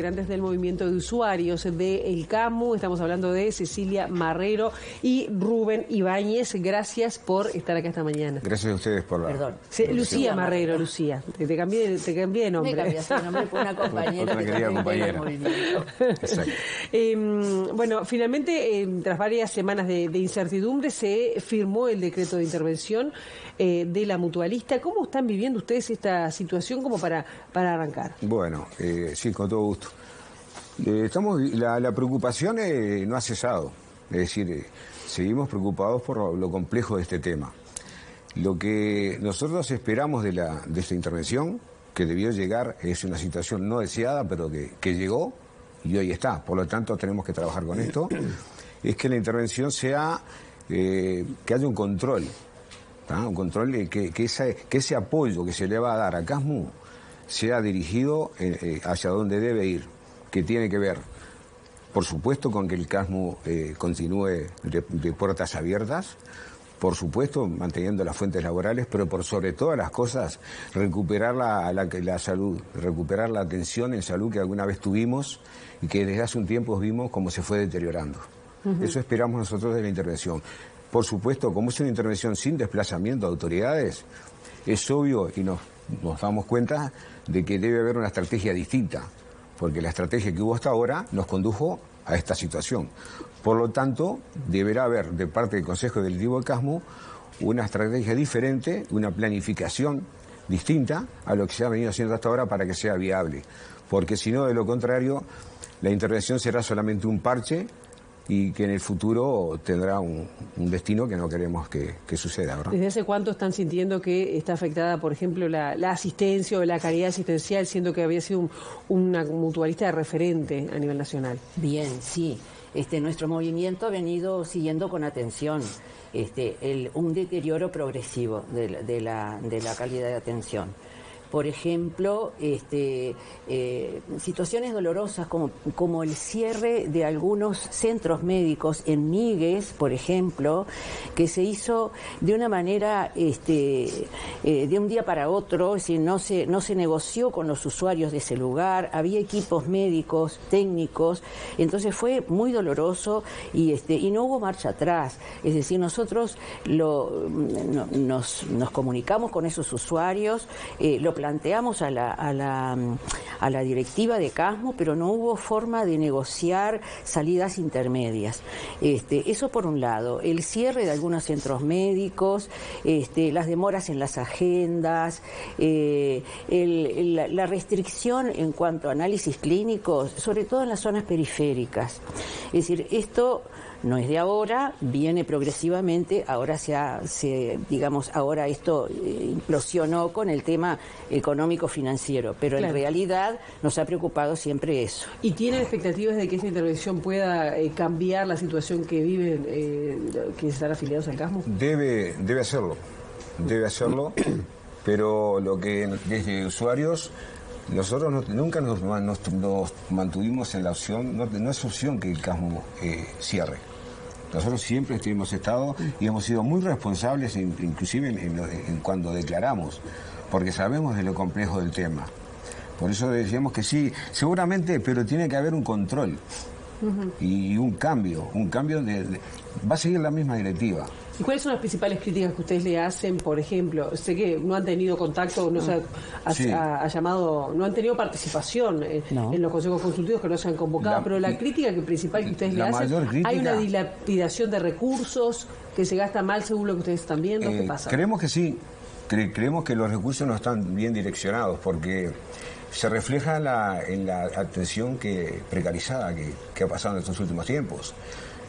Integrantes del movimiento de usuarios de El Casmu, estamos hablando de Cecilia Marrero y Rubén Ibáñez. Gracias por estar acá esta mañana. Gracias a ustedes por la... Perdón. Lucía Marrero, Lucía. Te cambié de nombre. Me cambiaste de nombre por una compañera. Otra querida compañera. Exacto. Bueno, finalmente, tras varias semanas de incertidumbre, se firmó el decreto de intervención de la mutualista. ¿Cómo están viviendo ustedes esta situación como para arrancar? Bueno, sí, con todo gusto. La preocupación no ha cesado, es decir, seguimos preocupados por lo complejo de este tema. Lo que nosotros esperamos de esta intervención, que debió llegar, es una situación no deseada, pero que llegó y hoy está. Por lo tanto, tenemos que trabajar con esto. Es que la intervención sea, que haya un control, ¿tá? Un control, que ese apoyo que se le va a dar a Casmu sea dirigido hacia donde debe ir, que tiene que ver, por supuesto, con que el Casmu continúe de puertas abiertas, por supuesto, manteniendo las fuentes laborales, pero por sobre todas las cosas, recuperar la salud, recuperar la atención en salud que alguna vez tuvimos y que desde hace un tiempo vimos cómo se fue deteriorando. Eso esperamos nosotros de la intervención. Por supuesto, como es una intervención sin desplazamiento de autoridades, es obvio y nos damos cuenta de que debe haber una estrategia distinta, porque la estrategia que hubo hasta ahora nos condujo a esta situación. Por lo tanto, deberá haber de parte del Consejo Directivo del Casmu una estrategia diferente, una planificación distinta a lo que se ha venido haciendo hasta ahora para que sea viable, porque si no, de lo contrario, la intervención será solamente un parche y que en el futuro tendrá un destino que no queremos que suceda, ¿verdad? ¿Desde hace cuánto están sintiendo que está afectada, por ejemplo, la asistencia o la calidad asistencial, siendo que había sido una mutualista de referente a nivel nacional? Bien, sí. Nuestro movimiento ha venido siguiendo con atención un deterioro progresivo de la calidad de atención. Por ejemplo, situaciones dolorosas como el cierre de algunos centros médicos en Níguez, por ejemplo, que se hizo de una manera, de un día para otro, es decir, no se negoció con los usuarios de ese lugar, había equipos médicos, técnicos, entonces fue muy doloroso y no hubo marcha atrás. Es decir, nosotros nos comunicamos con esos usuarios, lo planteamos a la directiva de Casmu, pero no hubo forma de negociar salidas intermedias. Eso por un lado. El cierre de algunos centros médicos, las demoras en las agendas, la restricción en cuanto a análisis clínicos, sobre todo en las zonas periféricas. Es decir, esto no es de ahora, viene progresivamente, ahora ahora esto implosionó con el tema económico-financiero, pero claro, en realidad nos ha preocupado siempre eso. ¿Y tienen expectativas de que esta intervención pueda cambiar la situación que viven quienes están afiliados al Casmu? Debe hacerlo, pero lo que desde usuarios nosotros nunca nos mantuvimos en la opción, no es opción que el Casmu cierre. Nosotros siempre hemos estado y hemos sido muy responsables, inclusive en cuando declaramos, porque sabemos de lo complejo del tema. Por eso decíamos que sí, seguramente, pero tiene que haber un control y un cambio va a seguir la misma directiva. ¿Y cuáles son las principales críticas que ustedes le hacen? Por ejemplo, sé que no han tenido contacto, no han tenido participación en los consejos consultivos que no se han convocado, pero la crítica principal que ustedes le hacen, hay una dilapidación de recursos, que se gasta mal según lo que ustedes están viendo. ¿Qué pasa? Creemos que sí, creemos que los recursos no están bien direccionados, porque se refleja en la atención precarizada que ha pasado en estos últimos tiempos.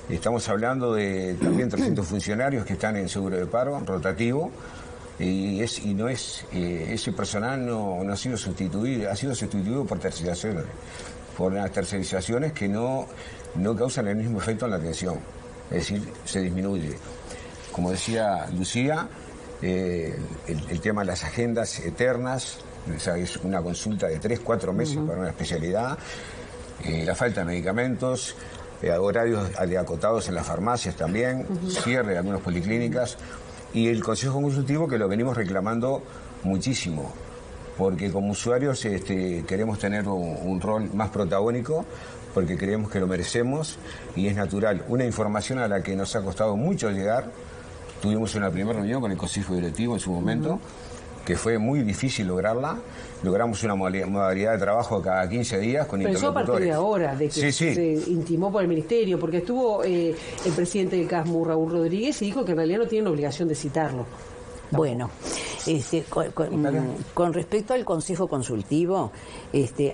Estamos hablando de también 300 funcionarios que están en seguro de paro rotativo ese personal no ha sido sustituido, ha sido sustituido por tercerizaciones, por las tercerizaciones que no causan el mismo efecto en la atención, es decir, se disminuye. Como decía Lucía, el tema de las agendas eternas, o sea, es una consulta de 3-4 meses para una especialidad, la falta de medicamentos, horarios acotados en las farmacias también, cierre de algunas policlínicas y el Consejo Consultivo, que lo venimos reclamando muchísimo, porque como usuarios queremos tener un rol más protagónico, porque creemos que lo merecemos y es natural. Una información a la que nos ha costado mucho llegar. Tuvimos una primera reunión con el Consejo Directivo en su momento, que fue muy difícil lograrla. Logramos una modalidad de trabajo cada 15 días con interlocutores. Pero eso a partir de ahora, de que se intimó por el Ministerio, porque estuvo el presidente del CASMU, Raúl Rodríguez, y dijo que en realidad no tienen obligación de citarlo. Bueno, con respecto al Consejo Consultivo,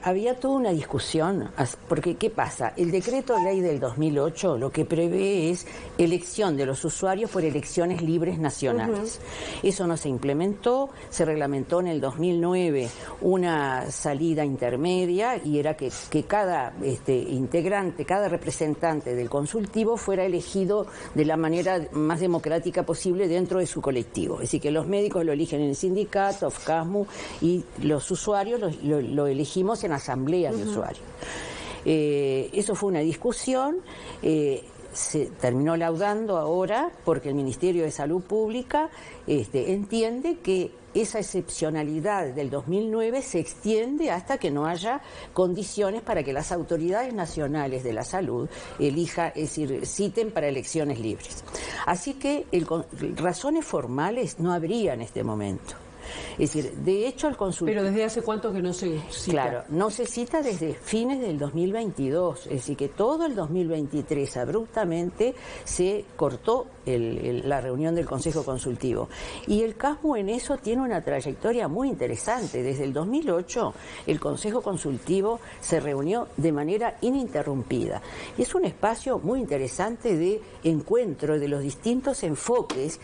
había toda una discusión, porque ¿qué pasa? El decreto de ley del 2008 lo que prevé es elección de los usuarios por elecciones libres nacionales. Eso no se implementó, se reglamentó en el 2009 una salida intermedia y era que cada integrante, cada representante del consultivo fuera elegido de la manera más democrática posible dentro de su colectivo. Es decir, que los médicos lo eligen en el sindicato, CASMU, y los usuarios lo elegimos en asambleas de usuarios. Eso fue una discusión, se terminó laudando ahora porque el Ministerio de Salud Pública entiende que esa excepcionalidad del 2009 se extiende hasta que no haya condiciones para que las autoridades nacionales de la salud citen para elecciones libres. Así que razones formales no habría en este momento. Es decir, de hecho, el consultivo... Pero ¿desde hace cuánto que no se cita? Claro, no se cita desde fines del 2022, es decir, que todo el 2023 abruptamente se cortó la reunión del Consejo Consultivo. Y el CASMU en eso tiene una trayectoria muy interesante. Desde el 2008 el Consejo Consultivo se reunió de manera ininterrumpida. Y es un espacio muy interesante de encuentro de los distintos enfoques,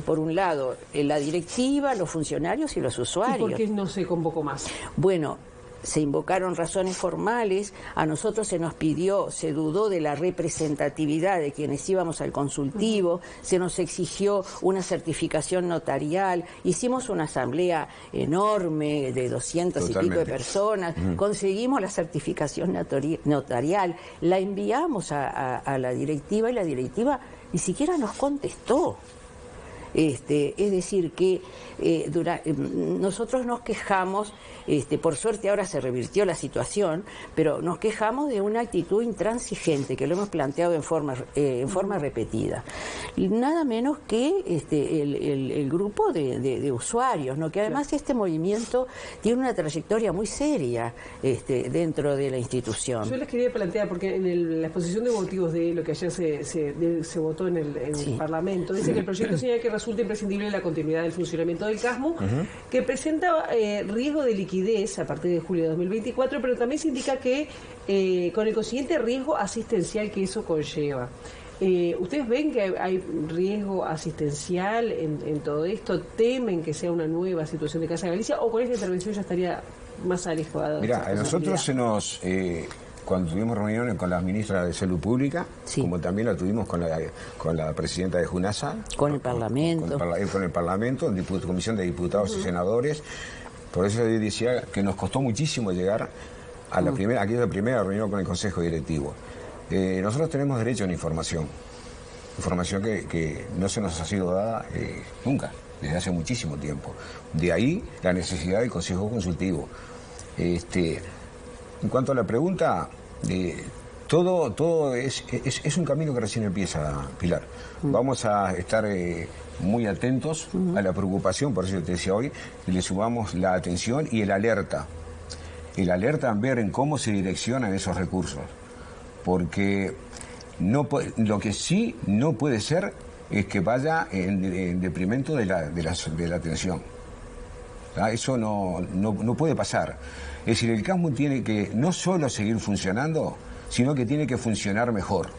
por un lado, la directiva, los funcionarios y los usuarios. ¿Y por qué no se convocó más? Bueno, se invocaron razones formales, a nosotros se nos pidió, se dudó de la representatividad de quienes íbamos al consultivo, se nos exigió una certificación notarial, hicimos una asamblea enorme de 200 y pico de personas, conseguimos la certificación notarial, la enviamos a la directiva y la directiva ni siquiera nos contestó. Es decir, que nosotros nos quejamos, por suerte ahora se revirtió la situación, pero nos quejamos de una actitud intransigente que lo hemos planteado en forma repetida. Nada menos que el grupo de usuarios, ¿no? Que además este movimiento tiene una trayectoria muy seria dentro de la institución. Yo les quería plantear, porque en la exposición de motivos de lo que ayer se votó en el Parlamento, dice que el proyecto señala que resulta imprescindible la continuidad del funcionamiento del CASMU, que presenta riesgo de liquidez a partir de julio de 2024, pero también se indica que con el consiguiente riesgo asistencial que eso conlleva. ¿Ustedes ven que hay riesgo asistencial en todo esto? ¿Temen que sea una nueva situación de Casa Galicia o con esta intervención ya estaría más alejado? Mira, a nosotros cuando tuvimos reuniones con la ministra de Salud Pública, como también la tuvimos con la presidenta de JUNASA, con el Parlamento, con el Parlamento, Comisión de Diputados y Senadores. Por eso yo decía que nos costó muchísimo llegar a aquella primera reunión con el Consejo Directivo. Nosotros tenemos derecho a una información que no se nos ha sido dada nunca, desde hace muchísimo tiempo. De ahí la necesidad del Consejo Consultivo. En cuanto a la pregunta, todo es un camino que recién empieza, Pilar. Vamos a estar muy atentos a la preocupación, por eso te decía hoy, y le sumamos la atención y el alerta. El alerta en ver en cómo se direccionan esos recursos. Porque lo que sí no puede ser es que vaya en detrimento de la atención. Eso no puede pasar. Es decir, el CASMU tiene que no solo seguir funcionando, sino que tiene que funcionar mejor.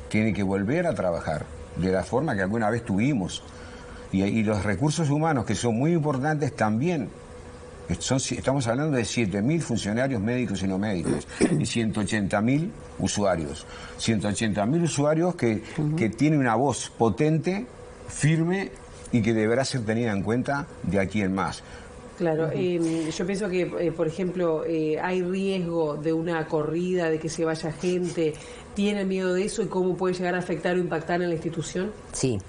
Tiene que volver a trabajar de la forma que alguna vez tuvimos. Y los recursos humanos, que son muy importantes también. Estamos hablando de 7.000 funcionarios médicos y no médicos y 180.000 usuarios. 180.000 usuarios que tienen una voz potente, firme y que deberá ser tenida en cuenta de aquí en más. Claro, yo pienso que, por ejemplo, hay riesgo de una corrida, de que se vaya gente. ¿Tienen miedo de eso y cómo puede llegar a afectar o impactar en la institución? Sí,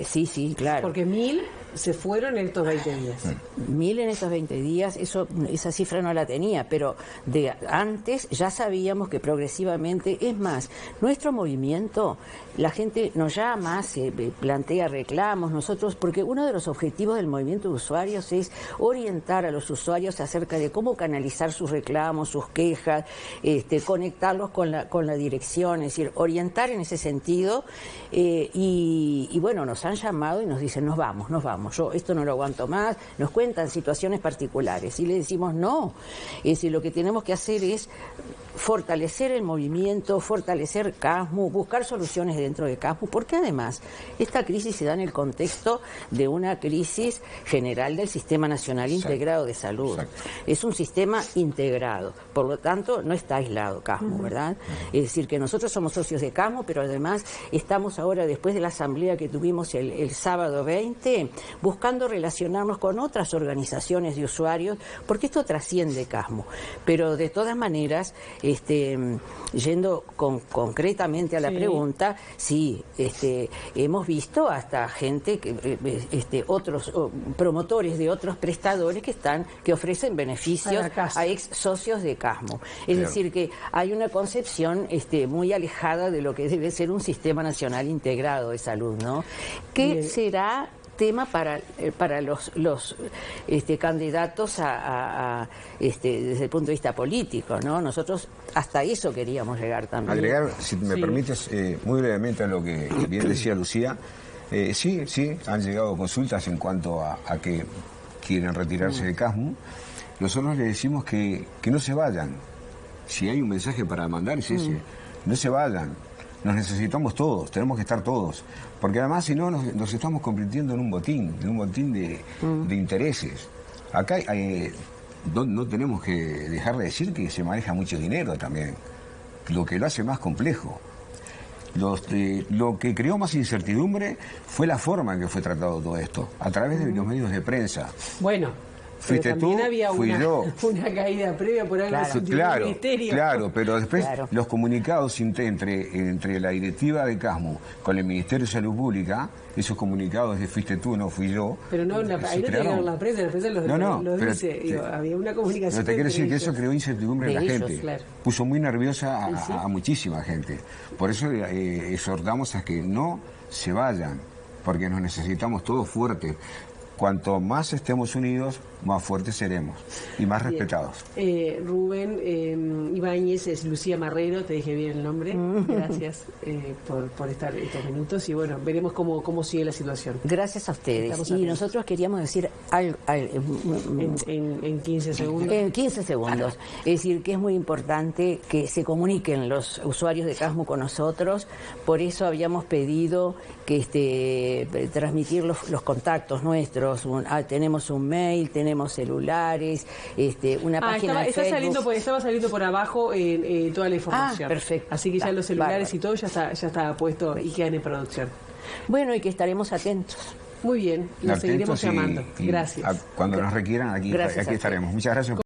sí, claro. Porque 1.000 se fueron en estos 20 días. 1000 en estos 20 días, esa cifra no la tenía, pero de antes ya sabíamos que progresivamente, es más, nuestro movimiento, la gente nos llama, se plantea reclamos, nosotros, porque uno de los objetivos del movimiento de usuarios es orientar a los usuarios acerca de cómo canalizar sus reclamos, sus quejas, conectarlos con la dirección, es decir, orientar en ese sentido, y bueno, nos han llamado y nos dicen, nos vamos, yo esto no lo aguanto más, nos cuentan situaciones particulares y le decimos no, es decir, lo que tenemos que hacer es fortalecer el movimiento, fortalecer CASMU, buscar soluciones dentro de CASMU, porque además esta crisis se da en el contexto de una crisis general del Sistema Nacional Integrado de Salud. Es un sistema integrado, por lo tanto no está aislado CASMU, ¿verdad? Es decir, que nosotros somos socios de CASMU, pero además estamos ahora, después de la asamblea que tuvimos el sábado 20, buscando relacionarnos con otras organizaciones de usuarios, porque esto trasciende CASMU, pero de todas maneras, yendo concretamente a la pregunta, sí, hemos visto hasta gente otros promotores de otros prestadores que ofrecen beneficios a ex socios de CASMU. Es decir, que hay una concepción muy alejada de lo que debe ser un sistema nacional integrado de salud, ¿no? ¿Qué será tema para los candidatos desde el punto de vista político, ¿no? Nosotros hasta eso queríamos llegar también. Agregar, si me permites, muy brevemente a lo que bien decía Lucía, sí, han llegado consultas en cuanto a que quieren retirarse de CASMU. Nosotros les decimos que no se vayan. Si hay un mensaje para mandar es ese, no se vayan. Nos necesitamos todos, tenemos que estar todos, porque además si no nos estamos convirtiendo en un botín de intereses. Acá no tenemos que dejar de decir que se maneja mucho dinero también, lo que lo hace más complejo. Lo que creó más incertidumbre fue la forma en que fue tratado todo esto, a través de los medios de prensa. Bueno, fuiste pero también tú, había fui yo. Una caída previa por algo Claro, ministerio. claro, pero después los comunicados entre la directiva de CASMU con el Ministerio de Salud Pública, esos comunicados de fuiste tú, no fui yo. Pero no, ahí no tenían la prensa los dice, había una comunicación. Pero te quiero decir que eso creó incertidumbre en la gente. Claro. Puso muy nerviosa a muchísima gente. Por eso exhortamos a que no se vayan, porque nos necesitamos todos fuertes. Cuanto más estemos unidos, más fuertes seremos y más respetados. Rubén Ibáñez, es Lucía Marrero, te dije bien el nombre. Gracias por estar estos minutos y bueno, veremos cómo sigue la situación. Gracias a ustedes. Y nosotros queríamos decir algo en 15 segundos. En 15 segundos. Es decir, que es muy importante que se comuniquen los usuarios de CASMU con nosotros. Por eso habíamos pedido que transmitir los contactos nuestros. Tenemos un mail, tenemos celulares, una página de Facebook. Estaba saliendo por abajo toda la información. Perfecto. Así que ya los celulares y todo ya está puesto y quedan en producción. Bueno, y que estaremos atentos. Muy bien, nos seguiremos llamando. Gracias. Cuando nos requieran, aquí estaremos. Muchas gracias.